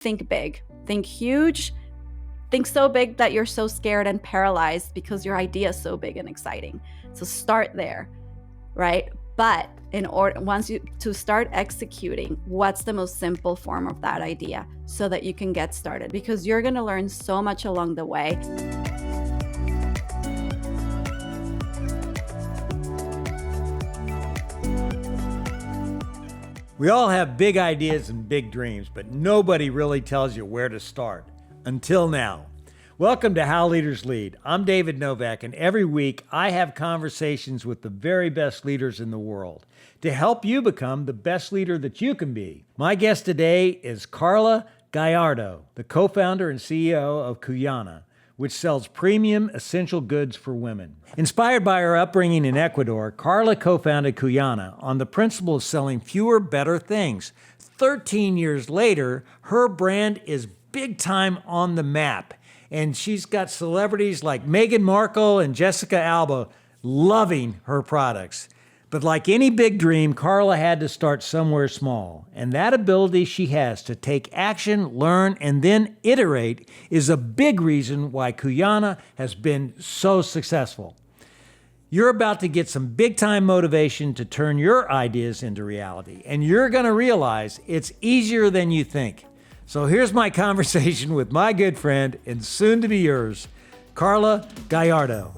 think big, think huge, think so big that you're so scared and paralyzed because your idea is so big and exciting. So start there, right? But in order, once you to start executing, what's the most simple form of that idea so that you can get started? Because you're going to learn so much along the way. We all have big ideas and big dreams, but nobody really tells you where to start. Until now. Welcome to How Leaders Lead. I'm David Novak, and every week I have conversations with the very best leaders in the world to help you become the best leader that you can be. My guest today is Karla Gallardo, the co-founder and CEO of Cuyana, which sells premium essential goods for women. Inspired by her upbringing in Ecuador, Karla co-founded Cuyana on the principle of selling fewer, better things. 13 years later, her brand is big time on the map. And she's got celebrities like Meghan, Markle, and Jessica Alba loving her products. But like any big dream, Karla had to start somewhere small. And that ability she has to take action, learn, and then iterate is a big reason why Cuyana has been so successful. You're about to get some big-time motivation to turn your ideas into reality. And you're going to realize it's easier than you think. So here's my conversation with my good friend and soon to be yours, Karla Gallardo.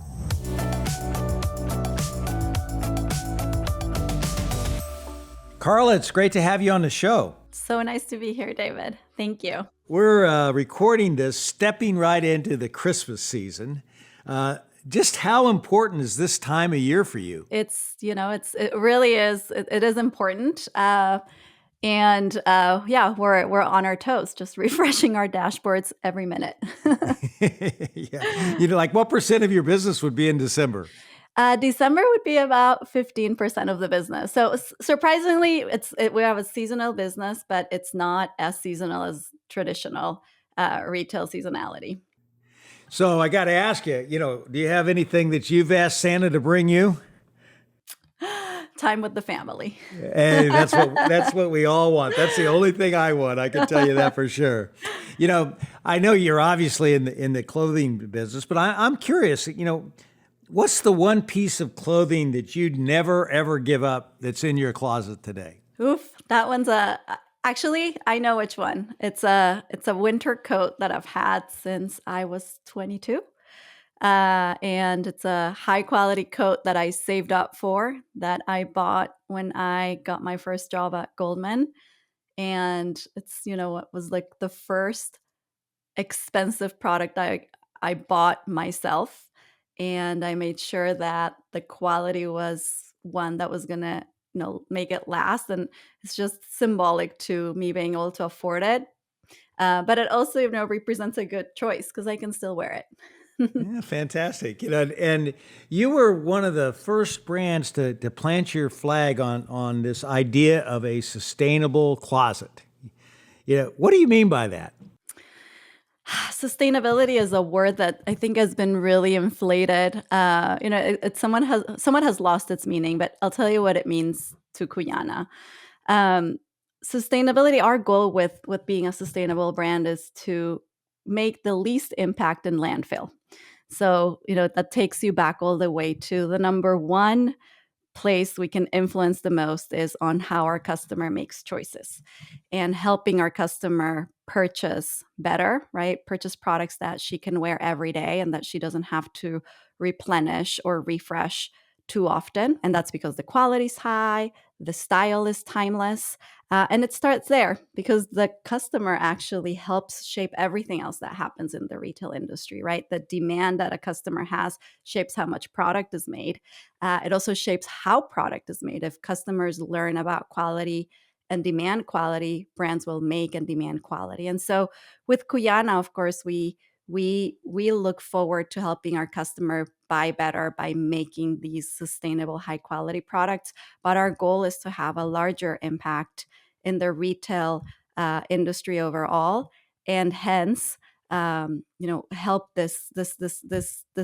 Karla, it's great to have you on the show. So nice to be here, David. Thank you. We're recording this, stepping right into the Christmas season. Just how important is this time of year for you? It really is. It is important. Yeah, we're on our toes, just refreshing our dashboards every minute. Yeah. Like what percent of your business would be in December? December would be about 15% of the business. So surprisingly, we have a seasonal business, but it's not as seasonal as traditional retail seasonality. So I got to ask you, do you have anything that you've asked Santa to bring you? Time with the family. Hey, that's what we all want. That's the only thing I want. I can tell you that for sure. I know you're obviously in the clothing business, but I'm curious, what's the one piece of clothing that you'd never, ever give up that's in your closet today? Oof, that one's actually, I know which one. It's a winter coat that I've had since I was 22. And it's a high quality coat that I saved up for, that I bought when I got my first job at Goldman. And it's, what was like the first expensive product I bought myself. And I made sure that the quality was one that was going to, make it last. And it's just symbolic to me being able to afford it. But it also, represents a good choice because I can still wear it. Yeah, fantastic. And you were one of the first brands to plant your flag on this idea of a sustainable closet. What do you mean by that? Sustainability is a word that I think has been really inflated. Someone has lost its meaning, but I'll tell you what it means to Cuyana. Sustainability, our goal with being a sustainable brand is to make the least impact in landfill. So, that takes you back all the way to the number one place we can influence the most is on how our customer makes choices and helping our customer purchase better, right? Purchase products that she can wear every day and that she doesn't have to replenish or refresh too often. And that's because the quality is high, the style is timeless. And it starts there because the customer actually helps shape everything else that happens in the retail industry, right? The demand that a customer has shapes how much product is made. It also shapes how product is made. If customers learn about quality and demand quality, brands will make and demand quality. And so with Cuyana, of course, we look forward to helping our customer buy better by making these sustainable, high quality products. But our goal is to have a larger impact in the retail industry overall, and hence, help this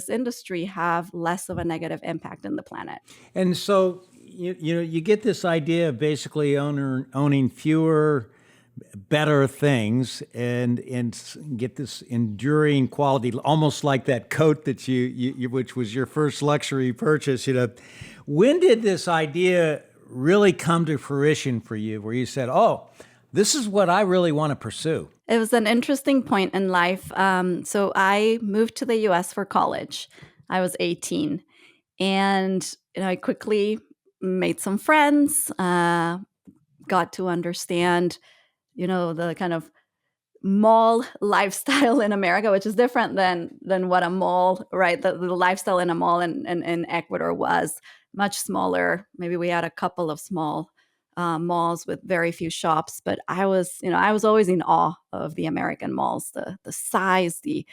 industry have less of a negative impact in the planet. And so, you get this idea of basically owning fewer, better things and get this enduring quality, almost like that coat that which was your first luxury purchase. When did this idea really come to fruition for you, where you said, "Oh, this is what I really want to pursue"? It was an interesting point in life. So I moved to the US for college. I was 18. And I quickly made some friends, got to understand, the kind of mall lifestyle in America, which is different than what a mall, right? The lifestyle in a mall in Ecuador was much smaller. Maybe we had a couple of small malls with very few shops, but I was always in awe of the American malls, the size, the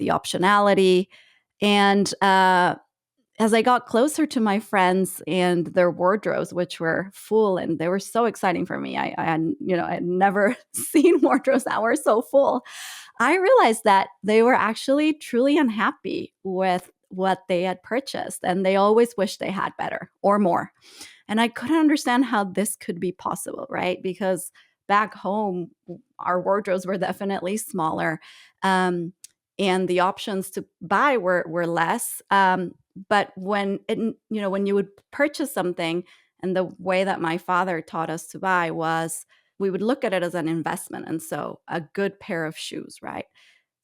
optionality, and as I got closer to my friends and their wardrobes, which were full, and they were so exciting for me. I had never seen wardrobes that were so full. I realized that they were actually truly unhappy with what they had purchased, and they always wished they had better or more. And I couldn't understand how this could be possible, right? Because back home, our wardrobes were definitely smaller. Um, and the options to buy were less. But when you would purchase something, and the way that my father taught us to buy was we would look at it as an investment. And so a good pair of shoes, right?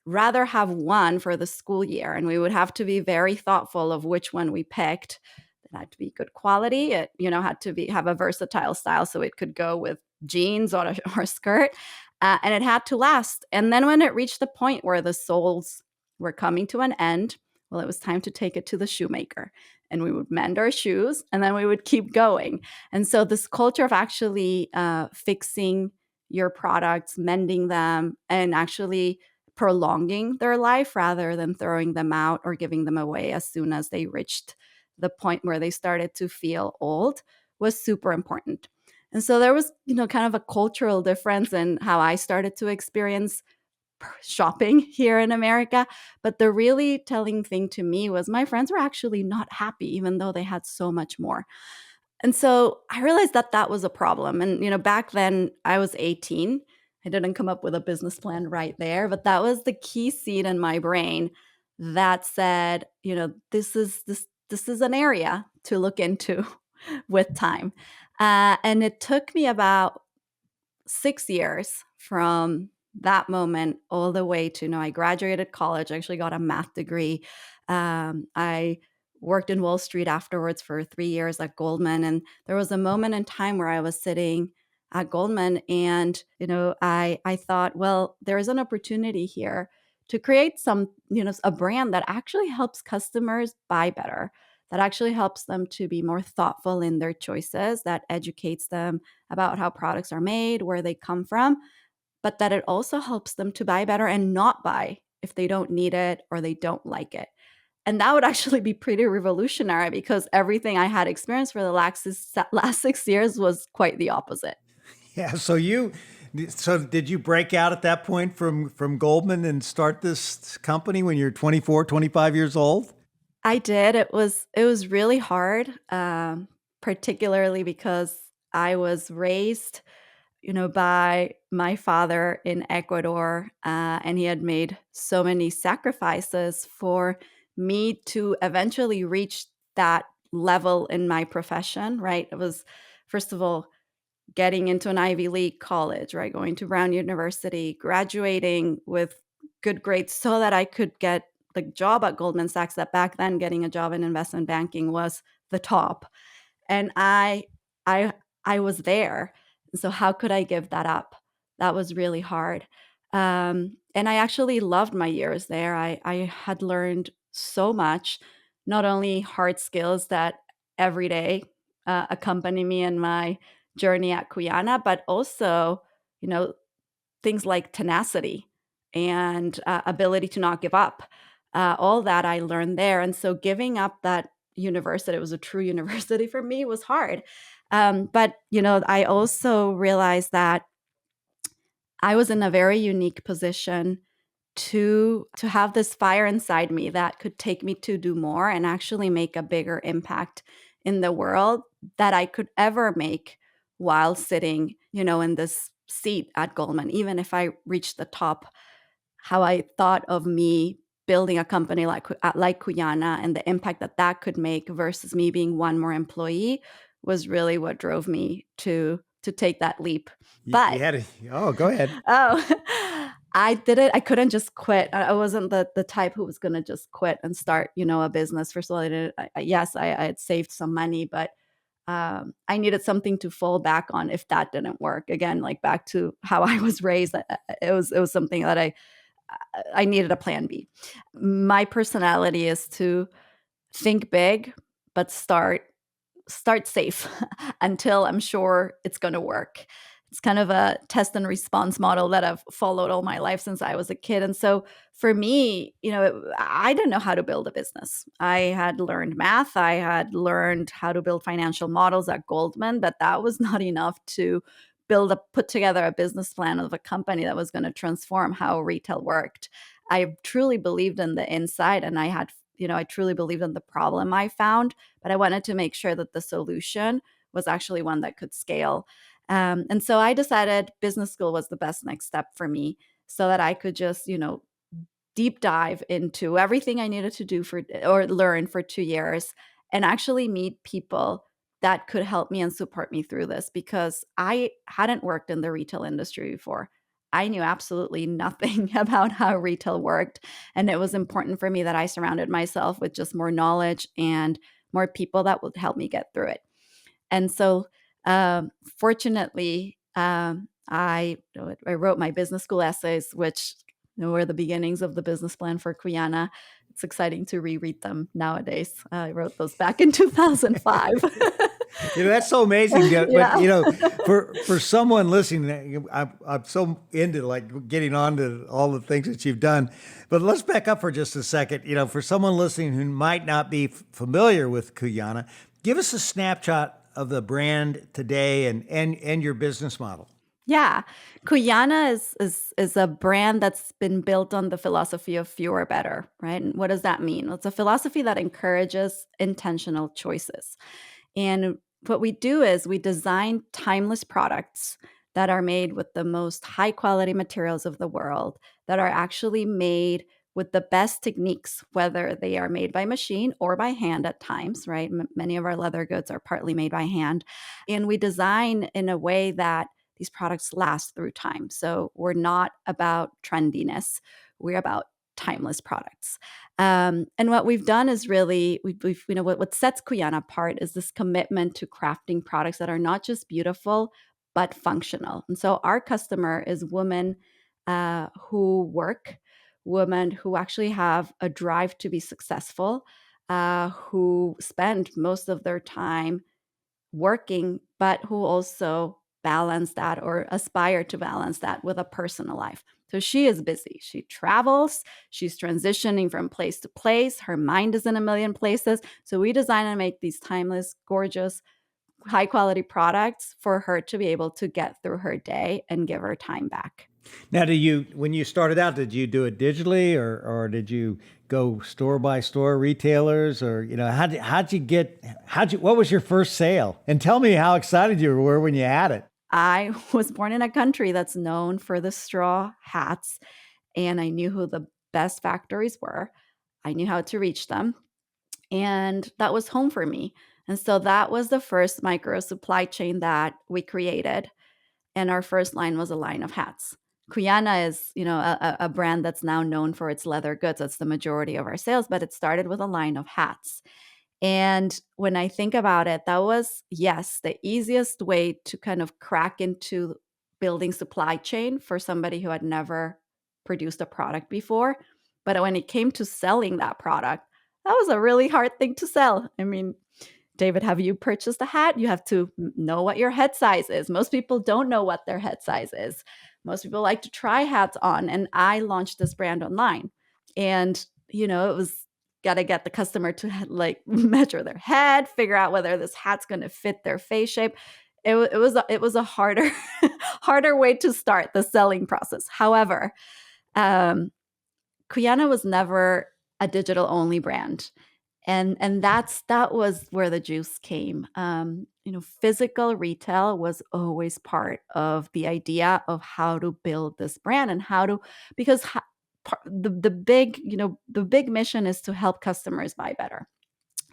Rather have one for the school year, and we would have to be very thoughtful of which one we picked. It had to be good quality. It had to be have a versatile style, so it could go with jeans or a skirt, and it had to last. And then when it reached the point where the soles were coming to an end, well, it was time to take it to the shoemaker, and we would mend our shoes, and then we would keep going. And so this culture of actually fixing your products, mending them, and actually prolonging their life rather than throwing them out or giving them away as soon as they reached the point where they started to feel old was super important. And so there was, kind of a cultural difference in how I started to experience shopping here in America. But the really telling thing to me was my friends were actually not happy, even though they had so much more. And so I realized that that was a problem. And, back then I was 18. I didn't come up with a business plan right there, but that was the key seed in my brain that said, this is an area to look into with time. And it took me about 6 years from that moment all the way to, I graduated college. I actually got a math degree. I worked in Wall Street afterwards for 3 years at Goldman. And there was a moment in time where I was sitting at Goldman and, I thought, well, there is an opportunity here to create a brand that actually helps customers buy better, that actually helps them to be more thoughtful in their choices, that educates them about how products are made, where they come from, but that it also helps them to buy better and not buy if they don't need it or they don't like it. And that would actually be pretty revolutionary because everything I had experienced for the last 6 years was quite the opposite. Yeah. So did you break out at that point from Goldman and start this company when you're 24, 25 years old? I did. It was really hard, particularly because I was raised by my father in Ecuador, and he had made so many sacrifices for me to eventually reach that level in my profession, right? It was, first of all, getting into an Ivy League college, right? Going to Brown University, graduating with good grades so that I could get the job at Goldman Sachs, that back then getting a job in investment banking was the top. And I I was there. So how could I give that up? That was really hard. And I actually loved my years there. I had learned so much, not only hard skills that every day accompany me in my journey at Cuyana, but also, you know, things like tenacity and ability to not give up. All that I learned there. And so giving up that university, it was a true university for me, was hard. But, I also realized that I was in a very unique position to have this fire inside me that could take me to do more and actually make a bigger impact in the world that I could ever make while sitting, in this seat at Goldman, even if I reached the top, how I thought of me building a company like Cuyana and the impact that that could make versus me being one more employee was really what drove me to take that leap. You But had to, oh, go ahead. oh, I did it. I couldn't just quit. I wasn't the type who was going to just quit and start, a business. First of all, yes, I had saved some money, but I needed something to fall back on if that didn't work. Again, like back to how I was raised, it was something that I needed a plan B. My personality is to think big, but start safe until I'm sure it's going to work. It's kind of a test and response model that I've followed all my life since I was a kid. And so for me, I didn't know how to build a business. I had learned math, I had learned how to build financial models at Goldman, but that was not enough to put together a business plan of a company that was going to transform how retail worked. I truly believed in the inside, and I truly believed in the problem I found, but I wanted to make sure that the solution was actually one that could scale. And so I decided business school was the best next step for me so that I could just, deep dive into everything I needed to do or learn for 2 years and actually meet people that could help me and support me through this because I hadn't worked in the retail industry before. I knew absolutely nothing about how retail worked. And it was important for me that I surrounded myself with just more knowledge and more people that would help me get through it. And so, fortunately, I wrote my business school essays, which were the beginnings of the business plan for Cuyana. It's exciting to reread them nowadays. I wrote those back in 2005. That's so amazing. But Yeah. for someone listening, I'm so into like getting on to all the things that you've done. But let's back up for just a second. For someone listening who might not be familiar with Cuyana, give us a snapshot of the brand today and your business model. Yeah. Cuyana is a brand that's been built on the philosophy of fewer better, right? And what does that mean? Well, it's a philosophy that encourages intentional choices. And what we do is we design timeless products that are made with the most high quality materials of the world, that are actually made with the best techniques, whether they are made by machine or by hand at times, right? Many of our leather goods are partly made by hand. And we design in a way that these products last through time. So we're not about trendiness, we're about timeless products. And what we've done is really, what sets Cuyana apart is this commitment to crafting products that are not just beautiful, but functional. And so our customer is women who work, women who actually have a drive to be successful, who spend most of their time working, but who also balance that or aspire to balance that with a personal life. So she is busy. She travels. She's transitioning from place to place. Her mind is in a million places. So we design and make these timeless, gorgeous, high quality products for her to be able to get through her day and give her time back. Now, when you started out, did you do it digitally or did you go store by store retailers or, what was your first sale? And tell me how excited you were when you had it. I was born in a country that's known for the straw hats, and I knew who the best factories were. I knew how to reach them. And that was home for me. And so that was the first micro supply chain that we created. And our first line was a line of hats. Cuyana is, a brand that's now known for its leather goods. That's the majority of our sales, but it started with a line of hats. And when I think about it, that was, yes, the easiest way to kind of crack into building supply chain for somebody who had never produced a product before. But when it came to selling that product, that was a really hard thing to sell. I mean, David, have you purchased a hat? You have to know what your head size is. Most people don't know what their head size is. Most people like to try hats on. And I launched this brand online. And, it was got to get the customer to like measure their head, figure out whether this hat's going to fit their face shape. It was a harder harder way to start the selling process. However, um, Cuyana was never a digital only brand, and that was where the juice came. physical retail was always part of the idea of how to build this brand and how to, because the big mission is to help customers buy better.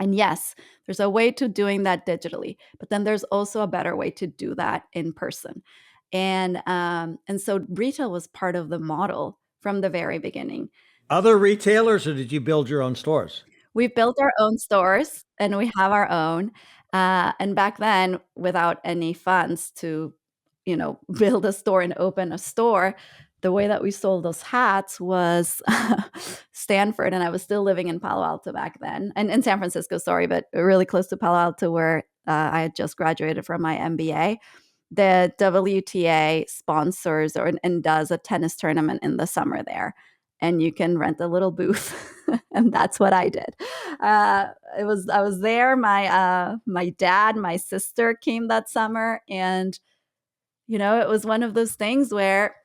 And yes, there's a way to doing that digitally, but then there's also a better way to do that in person. And so retail was part of the model from the very beginning. Other retailers, or did you build your own stores? We built our own stores and we have our own. And back then, without any funds to, build a store and open a store, the way that we sold those hats was Stanford. And I was still living in Palo Alto back then, and in San Francisco, sorry, but really close to Palo Alto, where I had just graduated from my MBA. The WTA sponsors and does a tennis tournament in the summer there, and you can rent a little booth. And that's what I did. I was there. My dad, my sister came that summer, and it was one of those things where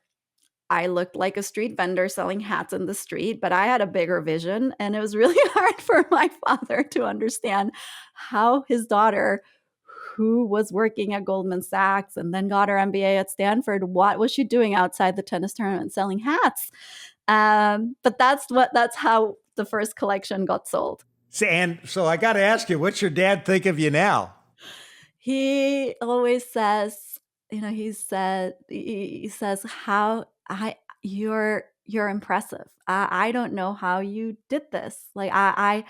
I looked like a street vendor selling hats in the street, but I had a bigger vision, and it was really hard for my father to understand how his daughter, who was working at Goldman Sachs and then got her MBA at Stanford, what was she doing outside the tennis tournament selling hats? But that's how the first collection got sold. And so I got to ask you, what's your dad think of you now? He always says, he says how you're impressive. I don't know how you did this. Like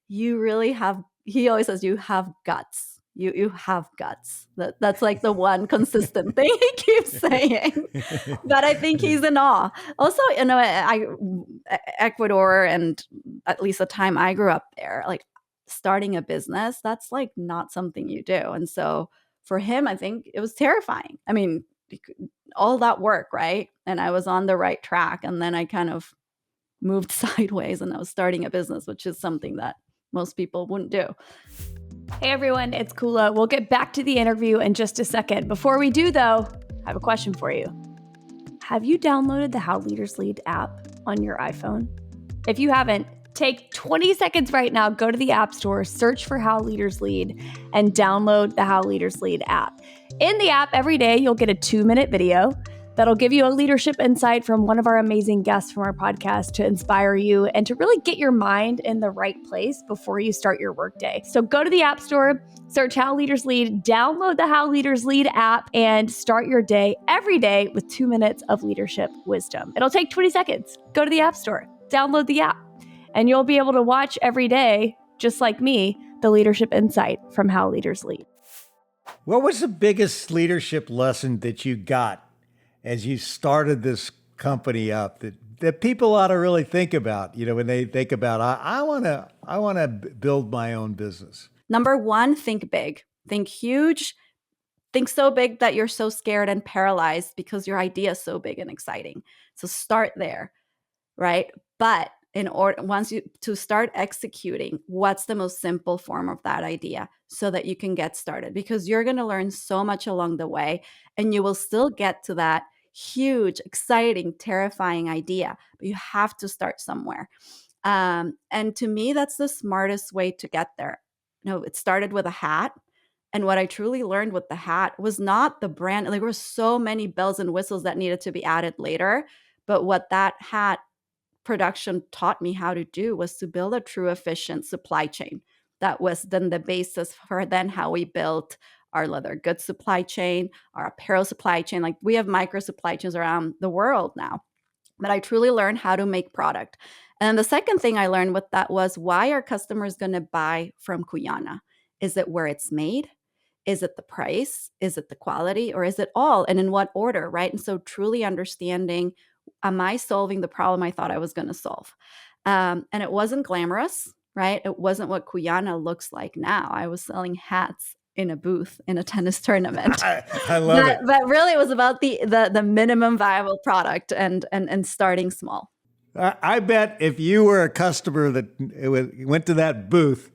you really have. He always says you have guts. You have guts. That's like the one consistent thing he keeps saying. But I think he's in awe. Also, Ecuador, and at least the time I grew up there, like starting a business, that's like not something you do. And so for him, I think it was terrifying. I mean, all that work, right? And I was on the right track. And then I kind of moved sideways and I was starting a business, which is something that most people wouldn't do. Hey everyone, it's Kula. We'll get back to the interview in just a second. Before we do though, I have a question for you. Have you downloaded the How Leaders Lead app on your iPhone? If you haven't, take 20 seconds right now, go to the App Store, search for How Leaders Lead, and download the How Leaders Lead app. In the app, every day, you'll get a 2-minute video that'll give you a leadership insight from one of our amazing guests from our podcast to inspire you and to really get your mind in the right place before you start your workday. So go to the App Store, search How Leaders Lead, download the How Leaders Lead app, and start your day every day with 2 minutes of leadership wisdom. It'll take 20 seconds. Go to the App Store, download the app, and you'll be able to watch every day, just like me, the leadership insight from How Leaders Lead. What was the biggest leadership lesson that you got as you started this company up that people ought to really think about, when they think about, I want to build my own business? Number one, think big, think huge, think so big that you're so scared and paralyzed because your idea is so big and exciting. So start there, right? But in order, once you to start executing, what's the most simple form of that idea so that you can get started? Because you're going to learn so much along the way, and you will still get to that huge, exciting, terrifying idea. But you have to start somewhere. And to me, that's the smartest way to get there. It started with a hat. And what I truly learned with the hat was not the brand. Like, there were so many bells and whistles that needed to be added later. But what that hat production taught me how to do was to build a true efficient supply chain. That was then the basis for then how we built our leather goods supply chain, our apparel supply chain. Like, we have micro supply chains around the world now. But I truly learned how to make product. And the second thing I learned with that was, why are customers going to buy from Cuyana? Is it where it's made? Is it the price? Is it the quality? Or is it all? And in what order, right? And so truly understanding, am I solving the problem I thought I was going to solve? And it wasn't glamorous, right? It wasn't what Cuyana looks like now. I was selling hats in a booth in a tennis tournament. I love it. But really, it was about the minimum viable product and starting small. I bet if you were a customer that went to that booth,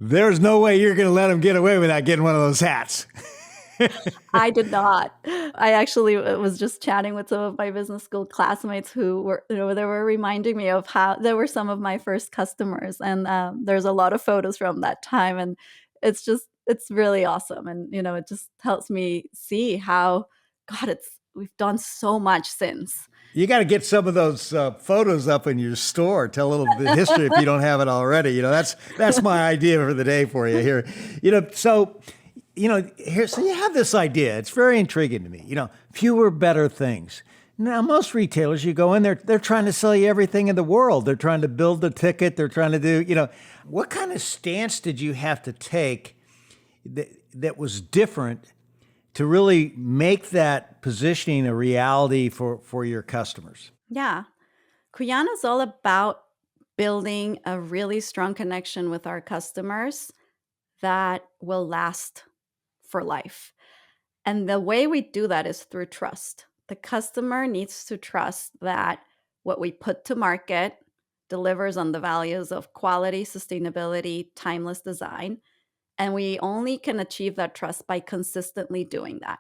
there's no way you're going to let them get away without getting one of those hats. I did not. I actually was just chatting with some of my business school classmates who were, they were reminding me of how they were some of my first customers. And there's a lot of photos from that time. And it's it's really awesome. And, it just helps me see how, God, we've done so much since. You got to get some of those photos up in your store. Tell a little of the history if you don't have it already. That's my idea for the day for you here. So here, so you have this idea. It's very intriguing to me. Fewer, better things. Now, most retailers, you go in there, they're trying to sell you everything in the world. They're trying to build the ticket. They're trying to do, what kind of stance did you have to take that was different to really make that positioning a reality for your customers? Yeah. Cuyana is all about building a really strong connection with our customers that will last for life. And the way we do that is through trust. The customer needs to trust that what we put to market delivers on the values of quality, sustainability, timeless design. And we only can achieve that trust by consistently doing that.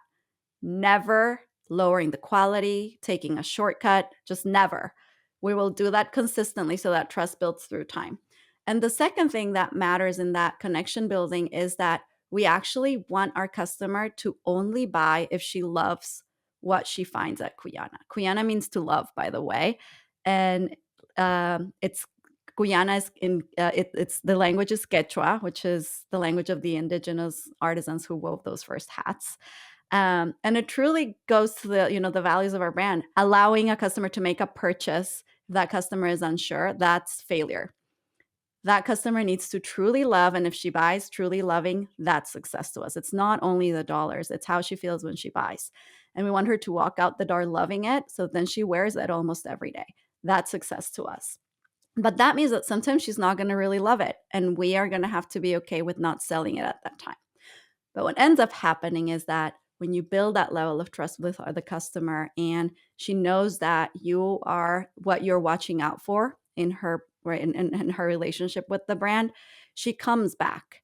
Never lowering the quality, taking a shortcut, just never. We will do that consistently so that trust builds through time. And the second thing that matters in that connection building is that we actually want our customer to only buy if she loves what she finds at Cuyana. Cuyana means to love, by the way. And it's Guyana is it's the language is Quechua, which is the language of the indigenous artisans who wove those first hats. And it truly goes to the values of our brand. Allowing a customer to make a purchase, if that customer is unsure, that's failure. That customer needs to truly love. And if she buys truly loving, that's success to us. It's not only the dollars, it's how she feels when she buys. And we want her to walk out the door loving it. So then she wears it almost every day. That's success to us. But that means that sometimes she's not going to really love it. And we are going to have to be okay with not selling it at that time. But what ends up happening is that when you build that level of trust with the customer and she knows that you are what you're watching out for in her, right, in her relationship with the brand, she comes back.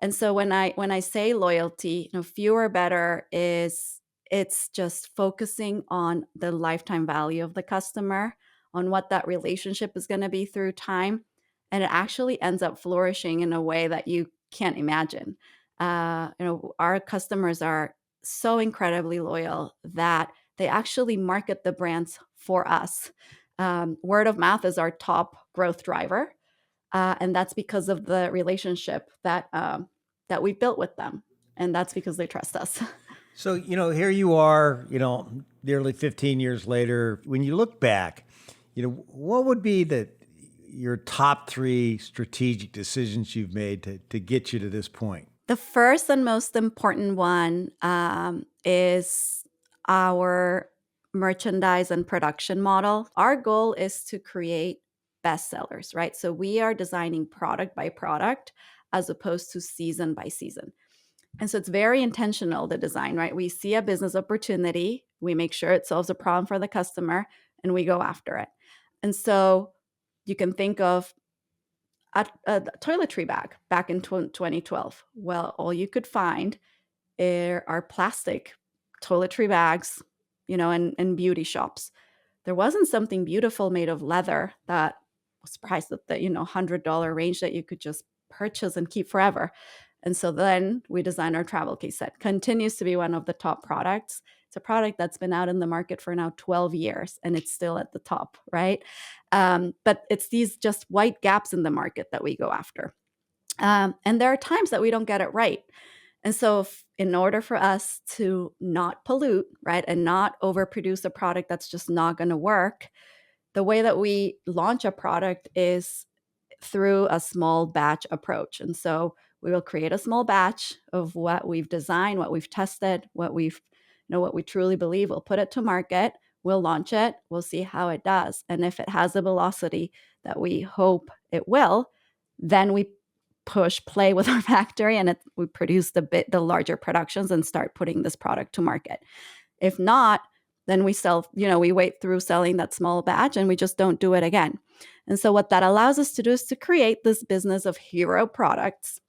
And so when I say loyalty, fewer better is it's just focusing on the lifetime value of the customer, on what that relationship is going to be through time. And it actually ends up flourishing in a way that you can't imagine. Our customers are so incredibly loyal that they actually market the brands for us. Word of mouth is our top growth driver. And that's because of the relationship that we've built with them. And that's because they trust us. So, here you are, nearly 15 years later. When you look back, what would be your top 3 strategic decisions you've made to get you to this point? The first and most important one is our merchandise and production model. Our goal is to create bestsellers, right? So we are designing product by product as opposed to season by season. And so it's very intentional, the design, right? We see a business opportunity, we make sure it solves a problem for the customer, and we go after it. And so you can think of a toiletry bag back in 2012. Well, all you could find are plastic toiletry bags, in beauty shops. There wasn't something beautiful made of leather that was priced at the, $100 range that you could just purchase and keep forever. And so then we designed our travel case set. Continues to be one of the top products. It's a product that's been out in the market for now 12 years, and it's still at the top, right? But it's these just white gaps in the market that we go after. And there are times that we don't get it right. And so in order for us to not pollute, right, and not overproduce a product that's just not going to work, the way that we launch a product is through a small batch approach. And so we will create a small batch of what we've designed, what we've tested, what we truly believe. We'll put it to market. We'll launch it. We'll see how it does. And if it has the velocity that we hope it will, then we push play with our factory and we produce the larger productions and start putting this product to market. If not, then we wait through selling that small batch and we just don't do it again. And so what that allows us to do is to create this business of hero products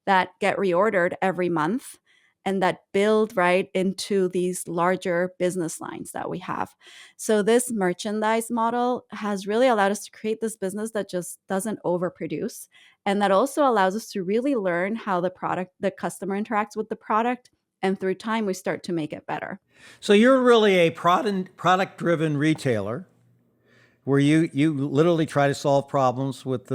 that get reordered every month and that build right into these larger business lines that we have. So this merchandise model has really allowed us to create this business that just doesn't overproduce, and that also allows us to really learn how the customer interacts with the product, and through time we start to make it better. So you're really a product driven retailer where you literally try to solve problems with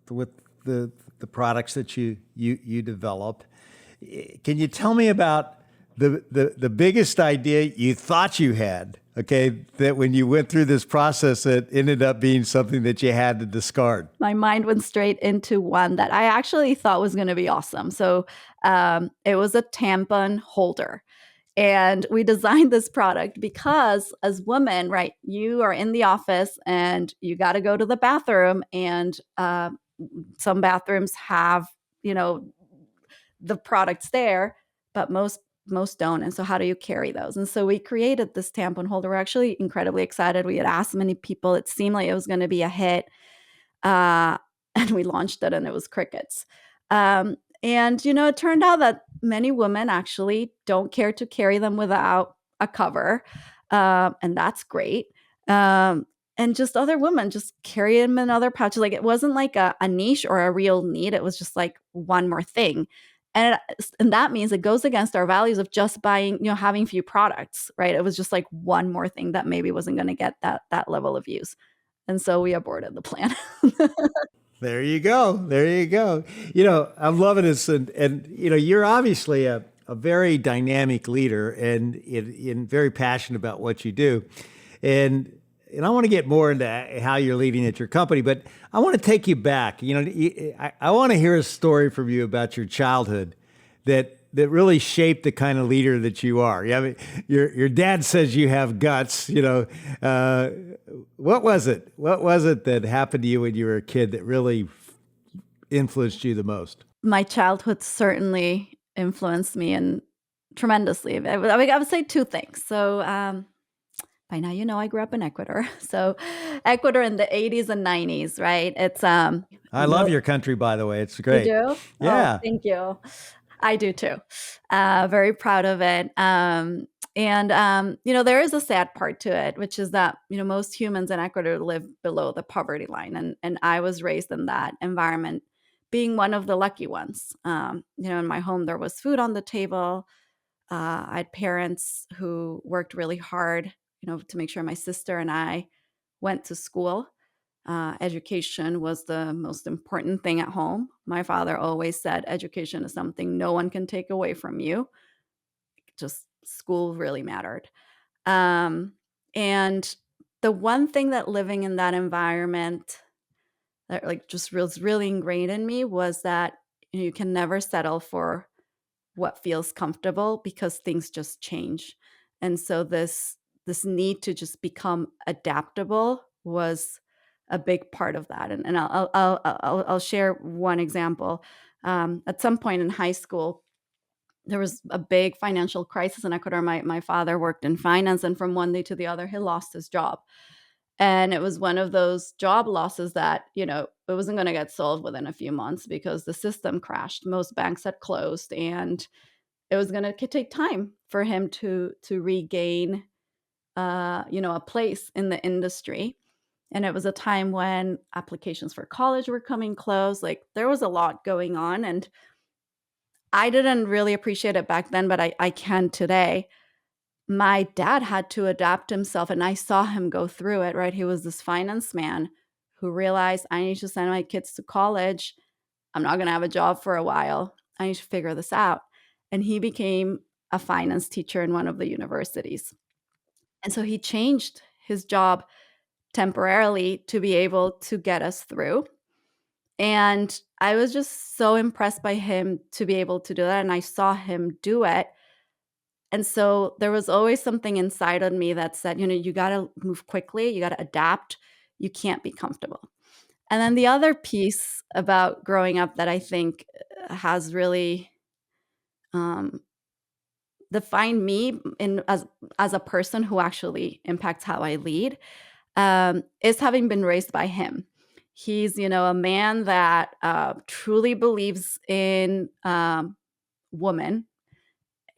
with the products that you develop. Can you tell me about the biggest idea you thought you had, okay, that when you went through this process that ended up being something that you had to discard? My mind went straight into one that I actually thought was going to be awesome. So it was a tampon holder. And we designed this product because as women, right, you are in the office and you got to go to the bathroom, and some bathrooms have, you know, the products there, but most don't. And so how do you carry those? And so we created this tampon holder. We're actually incredibly excited. We had asked many people. It seemed like it was going to be a hit. Uh, and we launched it and it was crickets. And, it turned out that many women actually don't care to carry them without a cover. And that's great. And just other women just carry them in other pouches. Like it wasn't like a niche or a real need. It was just like one more thing. And that means it goes against our values of just buying, having few products, right? It was just like one more thing that maybe wasn't going to get that level of use. And so we aborted the plan. There you go. There you go. I'm loving this. And you're obviously a very dynamic leader and very passionate about what you do. And I want to get more into how you're leading at your company, but I want to take you back. I want to hear a story from you about your childhood that really shaped the kind of leader that you are. I mean, your dad says you have guts. What was it? What was it that happened to you when you were a kid that really influenced you the most? My childhood certainly influenced me tremendously. I would say two things. So by now, I grew up in Ecuador. So Ecuador in the 80s and 90s, right? It's I love your country, by the way. It's You great. do? Oh, Yeah. thank you. I do too. Very proud of it. There is a sad part to it, which is that, most humans in Ecuador live below the poverty line. And I was raised in that environment, being one of the lucky ones. In my home, there was food on the table. I had parents who worked really hard, to make sure my sister and I went to school. Education was the most important thing at home. My father always said, education is something no one can take away from you. Just school really mattered. And the one thing that living in that environment that just was really ingrained in me was that you can never settle for what feels comfortable because things just change. And so this need to just become adaptable was a big part of that. And I'll share one example. At some point in high school, there was a big financial crisis in Ecuador. My father worked in finance, and from one day to the other, he lost his job. And it was one of those job losses that, it wasn't going to get solved within a few months because the system crashed. Most banks had closed, and it was going to take time for him to regain, a place in the industry. And it was a time when applications for college were coming close. Like there was a lot going on, and I didn't really appreciate it back then, but I can today. My dad had to adapt himself, and I saw him go through it, right? He was this finance man who realized I need to send my kids to college. I'm not going to have a job for a while. I need to figure this out. And he became a finance teacher in one of the universities. And so he changed his job temporarily to be able to get us through. And I was just so impressed by him to be able to do that. And I saw him do it. And so there was always something inside of me that said, you got to move quickly, you got to adapt, you can't be comfortable. And then the other piece about growing up that I think has really defined me as a person who actually impacts how I lead is having been raised by him. He's, a man that truly believes in woman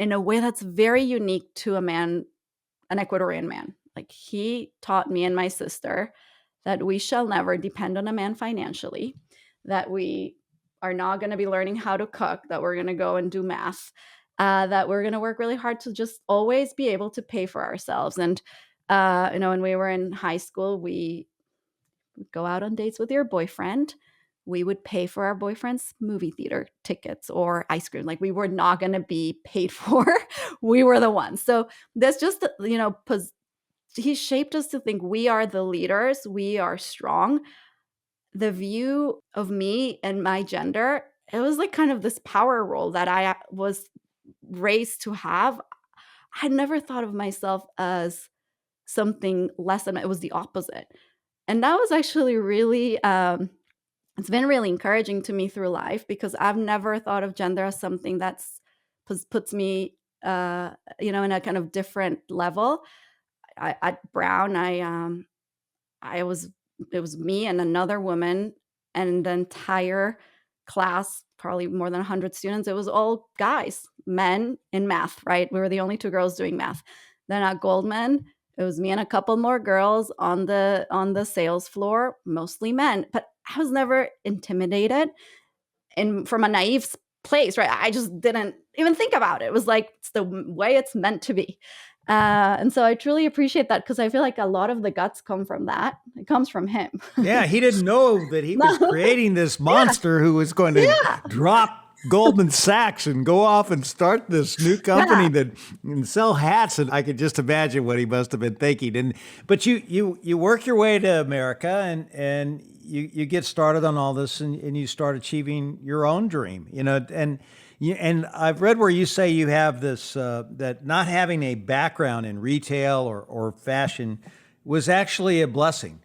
in a way that's very unique to a man, an Ecuadorian man. Like, he taught me and my sister that we shall never depend on a man financially, that we are not going to be learning how to cook, that we're going to go and do math, that we're going to work really hard to just always be able to pay for ourselves. And, when we were in high school, we would go out on dates with your boyfriend. We would pay for our boyfriend's movie theater tickets or ice cream. Like, we were not going to be paid for. We were the ones. So that's just, he shaped us to think we are the leaders. We are strong. The view of me and my gender, it was like kind of this power role that I was raised to have. I had never thought of myself as something less than, it was the opposite. And that was actually really, it's been really encouraging to me through life, because I've never thought of gender as something that's puts me, in a kind of different level. At Brown, I was it was me and another woman, and the entire class, probably more than 100 students, it was all guys, men in math, right? We were the only two girls doing math. Then at Goldman, it was me and a couple more girls on the sales floor, mostly men. But I was never intimidated, and from a naive place, right? I just didn't even think about it. It was like, it's the way it's meant to be. And so I truly appreciate that, because I feel like a lot of the guts come from that. It comes from him. Yeah, he didn't know that he was No. creating this monster who was going to Yeah. drop Goldman Sachs and go off and start this new company that and sell hats. And I could just imagine what he must have been thinking. But you work your way to America, and you get started on all this, and you start achieving your own dream. And I've read where you say you have this that not having a background in retail or fashion was actually a blessing.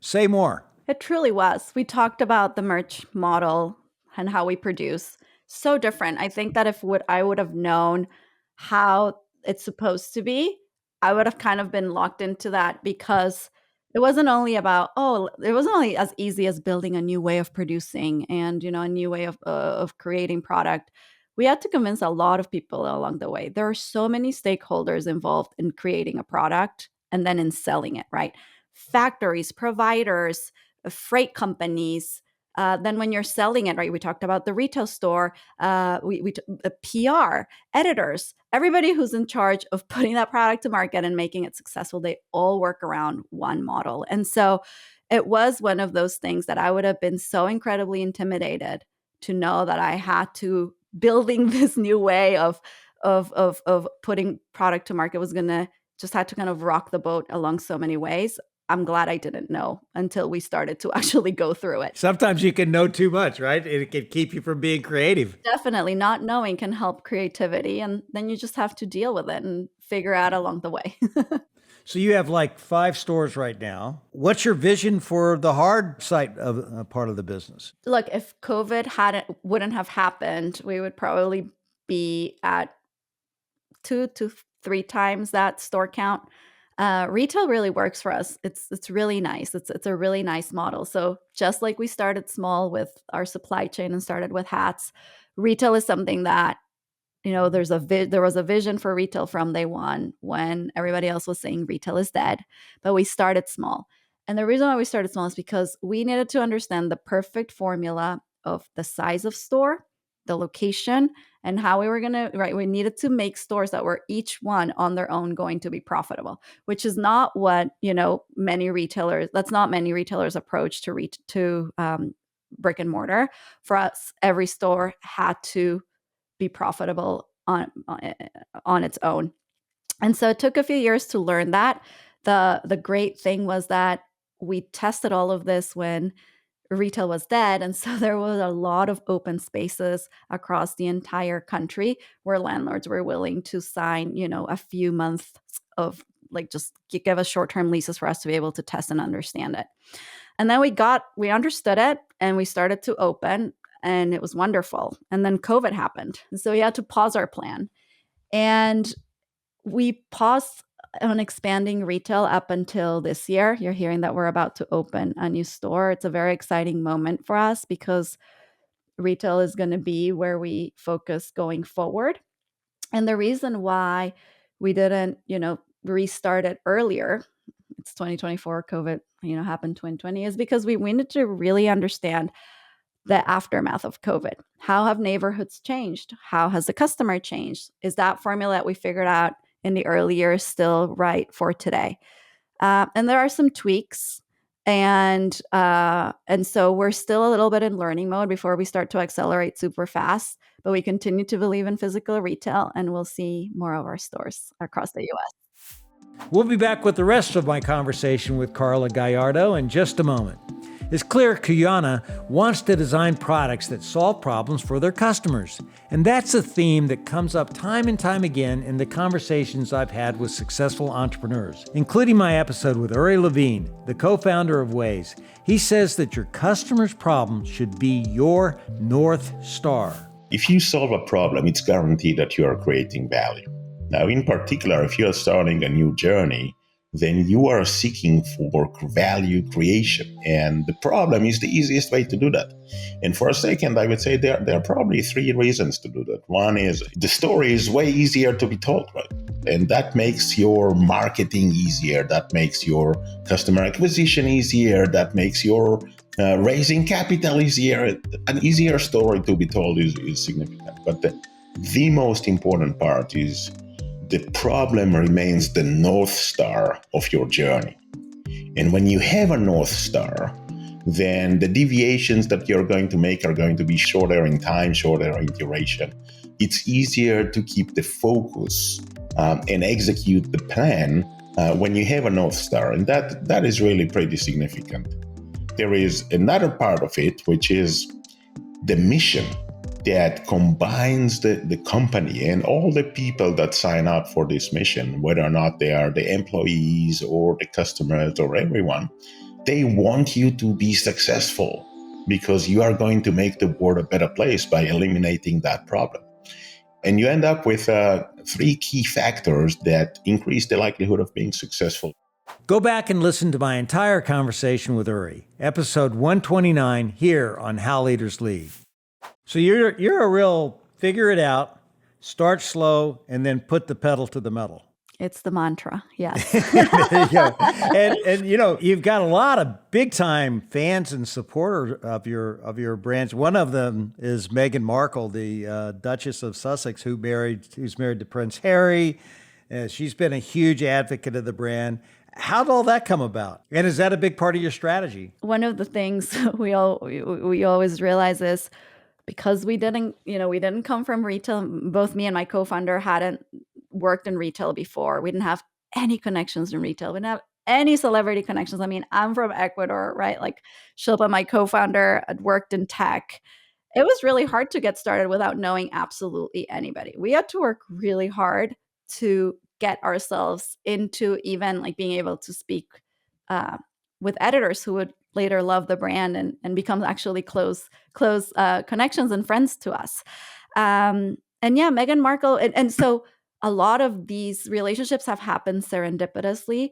Say more. It truly was. We talked about the merch model and how we produce. So different. I think that if I would have known how it's supposed to be, I would have kind of been locked into that, because it wasn't only about, it wasn't only as easy as building a new way of producing and, a new way of creating product. We had to convince a lot of people along the way. There are so many stakeholders involved in creating a product and then in selling it, right? Factories, providers, freight companies. Then when you're selling it, right? We talked about the retail store, PR, editors, everybody who's in charge of putting that product to market and making it successful. They all work around one model. And so it was one of those things that I would have been so incredibly intimidated to know that I had to building this new way of putting product to market was going to just had to kind of rock the boat along so many ways. I'm glad I didn't know until we started to actually go through it. Sometimes you can know too much, right? It can keep you from being creative. Definitely, not knowing can help creativity, and then you just have to deal with it and figure out along the way. So you have like 5 stores right now. What's your vision for the hard side of part of the business? Look, if COVID wouldn't have happened, we would probably be at 2 to 3 times that store count. Retail really works for us. It's really nice. It's a really nice model. So just like we started small with our supply chain and started with hats, retail is something that, there was a vision for retail from day one, when everybody else was saying retail is dead. But we started small. And the reason why we started small is because we needed to understand the perfect formula of the size of store, the location, and how we were going to, right? We needed to make stores that were each one on their own going to be profitable, which is not what, that's not many retailers approach to brick and mortar. For us, every store had to be profitable on its own. And so it took a few years to learn that. The great thing was that we tested all of this when retail was dead. And so there was a lot of open spaces across the entire country where landlords were willing to sign, a few months of like just give us short-term leases for us to be able to test and understand it. And then we understood it and we started to open, and it was wonderful. And then COVID happened. And so we had to pause our plan. And we paused on expanding retail up until this year. You're hearing that we're about to open a new store. It's a very exciting moment for us because retail is going to be where we focus going forward. And the reason why we didn't, restart it earlier, it's 2024, COVID, happened 2020, is because we needed to really understand the aftermath of COVID. How have neighborhoods changed? How has the customer changed? Is that formula that we figured out in the early years still right for today? And there are some tweaks, and so we're still a little bit in learning mode before we start to accelerate super fast. But we continue to believe in physical retail, and we'll see more of our stores across the U.S. We'll be back with the rest of my conversation with Karla Gallardo in just a moment. It's clear Cuyana wants to design products that solve problems for their customers. And that's a theme that comes up time and time again in the conversations I've had with successful entrepreneurs, including my episode with Uri Levine, the co-founder of Waze. He says that your customer's problem should be your North Star. If you solve a problem, it's guaranteed that you are creating value. Now, in particular, if you are starting a new journey, then you are seeking for value creation. And the problem is the easiest way to do that. And for a second, I would say there are probably three reasons to do that. One is the story is way easier to be told, right? And that makes your marketing easier. That makes your customer acquisition easier. That makes your raising capital easier. An easier story to be told is significant. But the most important part is the problem remains the North Star of your journey. And when you have a North Star, then the deviations that you're going to make are going to be shorter in time, shorter in duration. It's easier to keep the focus and execute the plan when you have a North Star. And that is really pretty significant. There is another part of it, which is the mission that combines the company and all the people that sign up for this mission, whether or not they are the employees or the customers or everyone. They want you to be successful because you are going to make the world a better place by eliminating that problem. And you end up with three key factors that increase the likelihood of being successful. Go back and listen to my entire conversation with Uri, episode 129 here on How Leaders Lead. So you're a real figure it out, start slow, and then put the pedal to the metal. It's the mantra, yes. There you go. And you've got a lot of big time fans and supporters of your brands. One of them is Meghan Markle, the Duchess of Sussex, who's married to Prince Harry. She's been a huge advocate of the brand. How'd all that come about? And is that a big part of your strategy? One of the things we always realize is, because we didn't come from retail. Both me and my co-founder hadn't worked in retail before. We didn't have any connections in retail. We didn't have any celebrity connections. I mean, I'm from Ecuador, right? Like Shilpa, my co-founder, had worked in tech. It was really hard to get started without knowing absolutely anybody. We had to work really hard to get ourselves into even like being able to speak with editors who would later love the brand and become actually close connections and friends to us. And yeah, Meghan Markle. And so a lot of these relationships have happened serendipitously.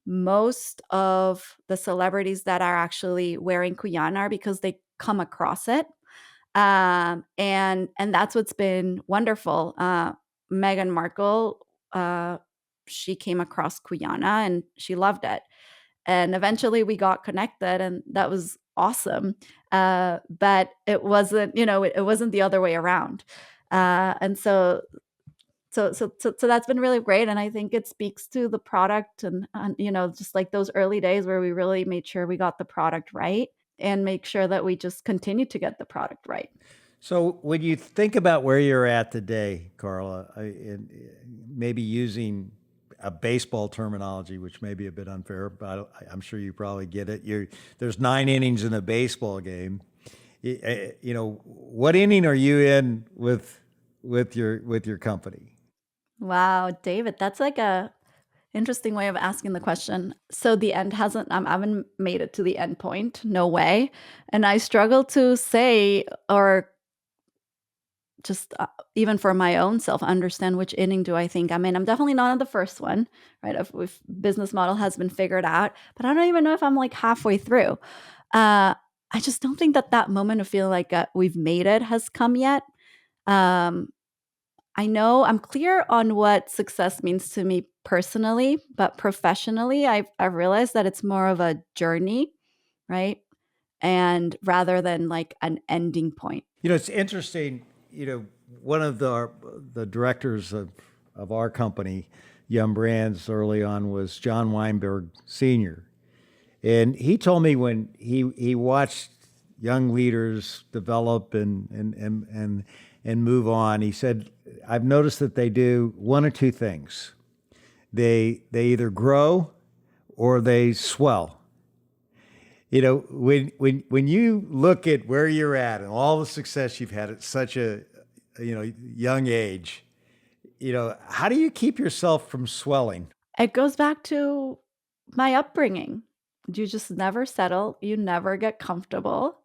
Most of the celebrities that are actually wearing Cuyana are because they come across it. And that's what's been wonderful. Meghan Markle, she came across Cuyana and she loved it. And eventually we got connected, and that was awesome. But it wasn't, it wasn't the other way around. And so that's been really great. And I think it speaks to the product and just like those early days where we really made sure we got the product right and make sure that we just continue to get the product right. So when you think about where you're at today, Karla, maybe using a baseball terminology, which may be a bit unfair, but I'm sure you probably get it. There's 9 innings in a baseball game. What inning are you in with your company? Wow, David, that's like a interesting way of asking the question. So the end I haven't made it to the end point. No way. And I struggle to say, or just even for my own self, understand which inning do I think I'm in. I'm definitely not on the first one, right? If business model has been figured out, but I don't even know if I'm like halfway through. I just don't think that moment of feeling like we've made it has come yet. I know I'm clear on what success means to me personally, but professionally, I've realized that it's more of a journey, right? And rather than like an ending point. It's interesting. One of the directors of our company, Yum Brands, early on was John Weinberg Sr. And he told me when he watched young leaders develop and move on, he said, I've noticed that they do one or two things. They either grow or they swell. When you look at where you're at and all the success you've had at such a young age, how do you keep yourself from swelling? It goes back to my upbringing. You just never settle, you never get comfortable.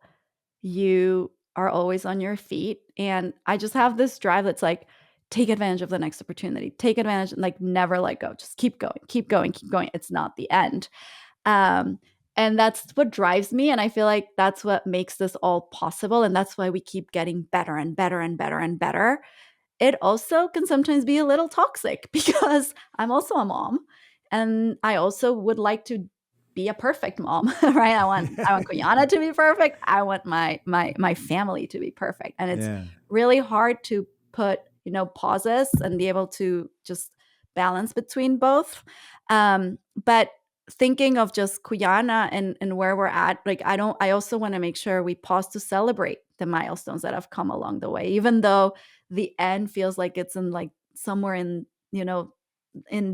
You are always on your feet, and I just have this drive that's like, take advantage of the next opportunity, take advantage, and like never let go. Just keep going, keep going, keep going. It's not the end. Um, and that's what drives me. And I feel like that's what makes this all possible. And that's why we keep getting better and better and better and better. It also can sometimes be a little toxic because I'm also a mom and I also would like to be a perfect mom, right? I want Cuyana to be perfect. I want my family to be perfect. And it's Yeah. really hard to put, pauses and be able to just balance between both. But thinking of just Cuyana and where we're at, like I also want to make sure we pause to celebrate the milestones that have come along the way, even though the end feels like it's in like somewhere in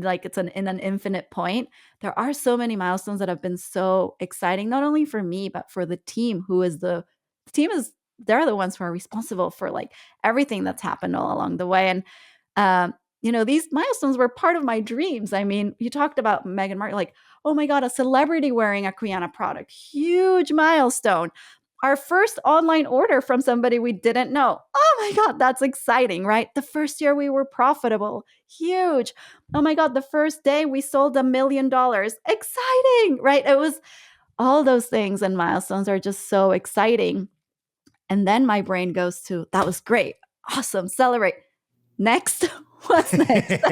like it's in an infinite point. There are so many milestones that have been so exciting, not only for me but for the team, the team is, they're the ones who are responsible for like everything that's happened all along the way. And these milestones were part of my dreams. I mean, you talked about Meghan Markle, like, oh my God, a celebrity wearing a Cuyana product, huge milestone. Our first online order from somebody we didn't know. Oh my God, that's exciting, right? The first year we were profitable, huge. Oh my God, the first day we sold $1 million, exciting, right? It was all those things, and milestones are just so exciting. And then my brain goes to, that was great, awesome, celebrate. Next, what's next?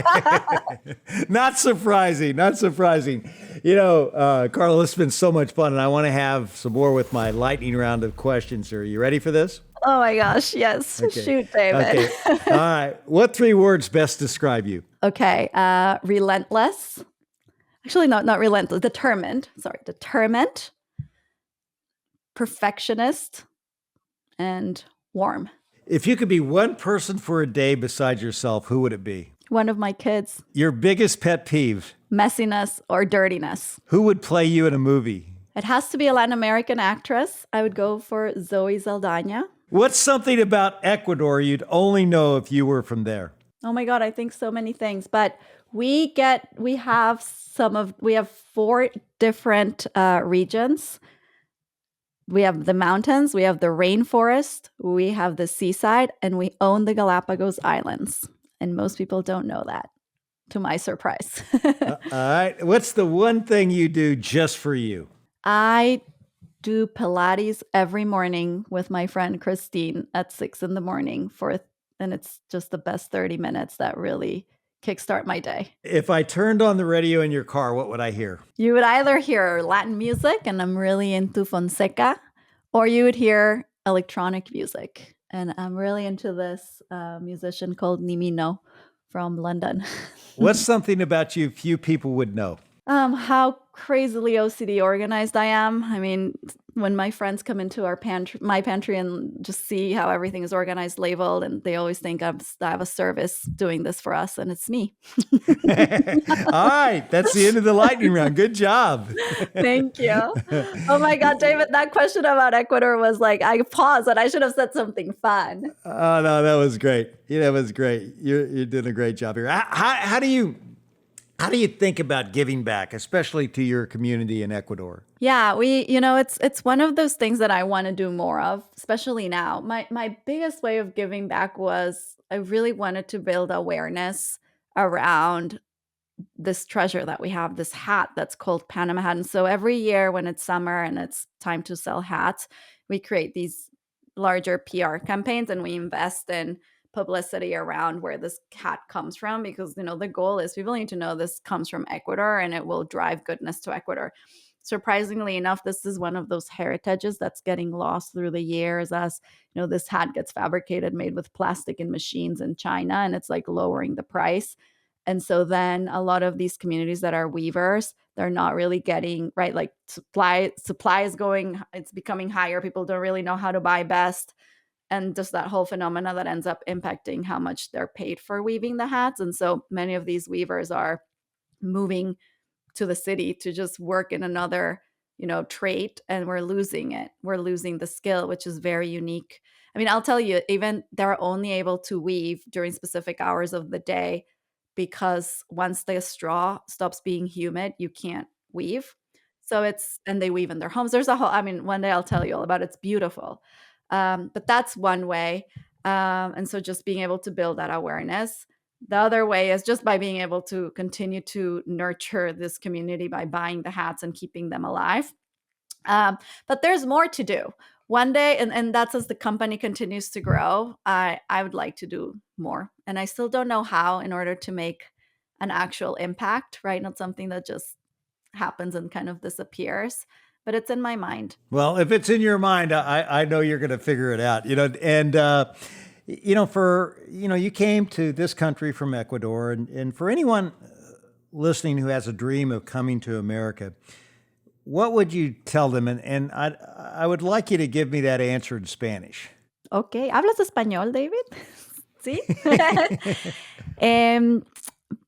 Not surprising. Not surprising. Karla, this has been so much fun, and I want to have some more with my lightning round of questions. Are you ready for this? Oh my gosh, yes. Okay. Shoot, David. Okay. All right. What 3 words best describe you? Okay. Relentless. Actually, not relentless. Determined. Sorry. Determined. Perfectionist. And warm. If you could be one person for a day besides yourself, who would it be? One of my kids. Your biggest pet peeve? Messiness or dirtiness. Who would play you in a movie? It has to be a Latin American actress. I would go for Zoe Saldana. What's something about Ecuador you'd only know if you were from there? Oh my God, I think so many things. But we have 4 different regions. We have the mountains, we have the rainforest, we have the seaside, and we own the Galapagos Islands. And most people don't know that, to my surprise. All right. What's the one thing you do just for you? I do Pilates every morning with my friend Christine at 6 in the morning and it's just the best 30 minutes that really kickstart my day. If I turned on the radio in your car, what would I hear? You would either hear Latin music, and I'm really into Fonseca, or you would hear electronic music. And I'm really into this musician called Nimino from London. What's something about you few people would know? How crazily OCD organized I am. I mean, when my friends come into my pantry and just see how everything is organized, labeled, and they always think I have a service doing this for us, and it's me. All right. That's the end of the lightning round. Good job. Thank you. Oh my God, David, that question about Ecuador was like, I paused and I should have said something fun. Oh, no, that was great. That was great. You're doing a great job here. How do you think about giving back, especially to your community in Ecuador? Yeah, it's one of those things that I want to do more of, especially now. My biggest way of giving back was I really wanted to build awareness around this treasure that we have, this hat that's called Panama hat. And so every year when it's summer and it's time to sell hats, we create these larger PR campaigns and we invest in publicity around where this hat comes from, because the goal is people need to know this comes from Ecuador and it will drive goodness to Ecuador. Surprisingly enough, this is one of those heritages that's getting lost through the years, as this hat gets fabricated, made with plastic and machines in China, and it's like lowering the price. And so then a lot of these communities that are weavers, they're not really getting right, like supply is going, it's becoming higher, people don't really know how to buy best, and just that whole phenomena that ends up impacting how much they're paid for weaving the hats. And so many of these weavers are moving to the city to just work in another trade, and we're losing it. We're losing the skill, which is very unique. I mean, I'll tell you, even they're only able to weave during specific hours of the day, because once the straw stops being humid, you can't weave. So and they weave in their homes. There's a whole, I mean, one day I'll tell you all about it. It's beautiful. But that's one way. And so just being able to build that awareness. The other way is just by being able to continue to nurture this community by buying the hats and keeping them alive. But there's more to do. One day, and that's as the company continues to grow, I would like to do more. And I still don't know how, in order to make an actual impact, right? Not something that just happens and kind of disappears, but it's in my mind. Well, if it's in your mind, I know you're going to figure it out, and, you came to this country from Ecuador, and for anyone listening who has a dream of coming to America, what would you tell them? And I would like you to give me that answer in Spanish. Okay. ¿Hablas español, David? Sí.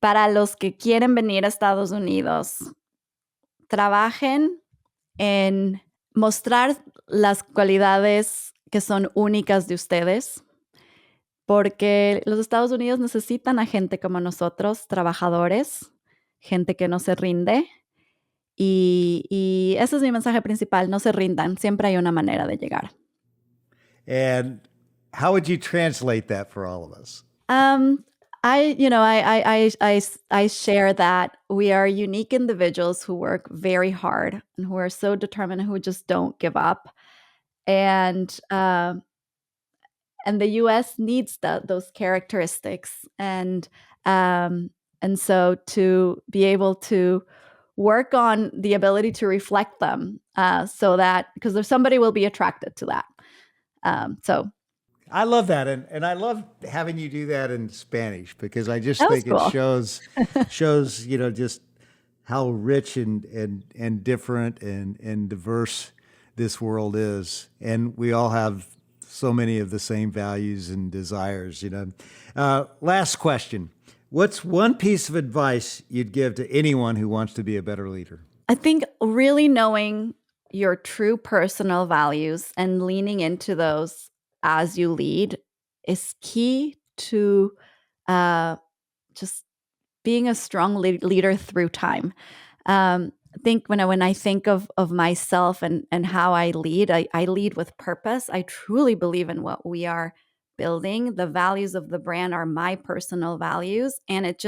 Para los que quieren venir a Estados Unidos, trabajen en mostrar las cualidades que son únicas de ustedes, porque los Estados Unidos necesitan a gente como nosotros, trabajadores, gente que no se rinde. Y ese es mi mensaje principal: no se rindan, siempre hay una manera de llegar. And how would you translate that for all of us? I share that we are unique individuals who work very hard and who are so determined, who just don't give up. And the U.S. needs those characteristics. And so to be able to work on the ability to reflect them, so that, because if somebody will be attracted to that. So I love that. And I love having you do that in Spanish, because I just that was think cool. it shows, just how rich and different and diverse this world is. And we all have so many of the same values and desires, Last question. What's one piece of advice you'd give to anyone who wants to be a better leader? I think really knowing your true personal values and leaning into those as you lead is key to just being a strong leader through time. I think when I think of myself and how I lead, I lead with purpose. I truly believe in what we are building. The values of the brand are my personal values, and it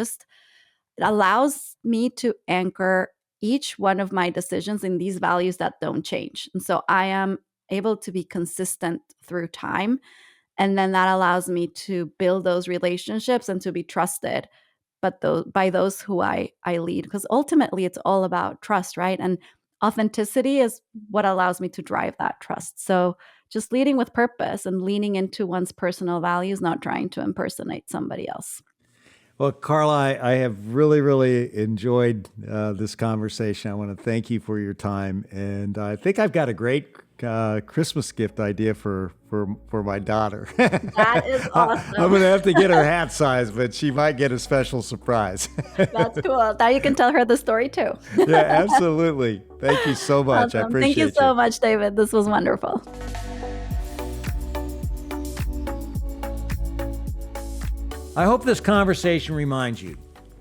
allows me to anchor each one of my decisions in these values that don't change. And so I am able to be consistent through time. And then that allows me to build those relationships and to be trusted, but by those who I lead. Because ultimately it's all about trust, right? And authenticity is what allows me to drive that trust. So just leading with purpose and leaning into one's personal values, not trying to impersonate somebody else. Well, Karla, I have really, really enjoyed this conversation. I want to thank you for your time. And I think I've got a great Christmas gift idea for my daughter. That is awesome. I'm going to have to get her hat size, but she might get a special surprise. That's cool. Now you can tell her the story too. Yeah, absolutely. Thank you so much. Awesome. I appreciate it. Thank you so much, David. This was wonderful. I hope this conversation reminds you,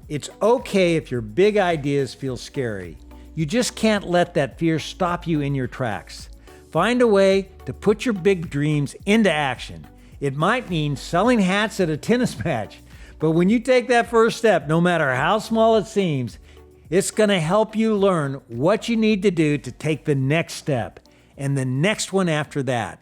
it's okay if your big ideas feel scary. You just can't let that fear stop you in your tracks. Find a way to put your big dreams into action. It might mean selling hats at a tennis match, but when you take that first step, no matter how small it seems, it's going to help you learn what you need to do to take the next step and the next one after that.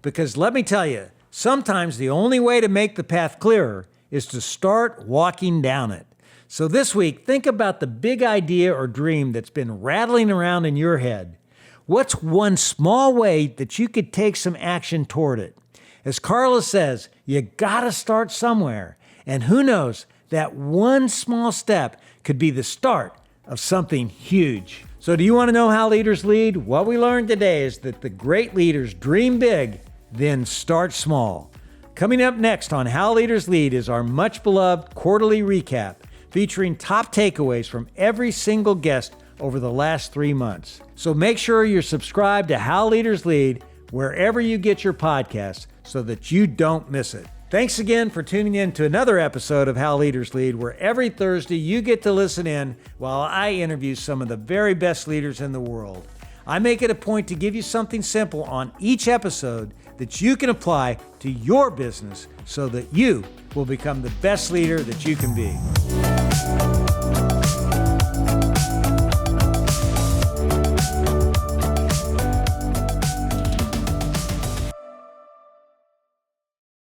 Because let me tell you, Sometimes the only way to make the path clearer is to start walking down it. So this week, think about the big idea or dream that's been rattling around in your head. What's one small way that you could take some action toward it? As Karla says, you gotta start somewhere. And who knows, that one small step could be the start of something huge. So do you want to know how leaders lead? What we learned today is that the great leaders dream big, then start small. Coming up next on How Leaders Lead is our much beloved quarterly recap featuring top takeaways from every single guest over the last 3 months. So make sure you're subscribed to How Leaders Lead wherever you get your podcasts so that you don't miss it. Thanks again for tuning in to another episode of How Leaders Lead, where every Thursday you get to listen in while I interview some of the very best leaders in the world. I make it a point to give you something simple on each episode that you can apply to your business so that you will become the best leader that you can be.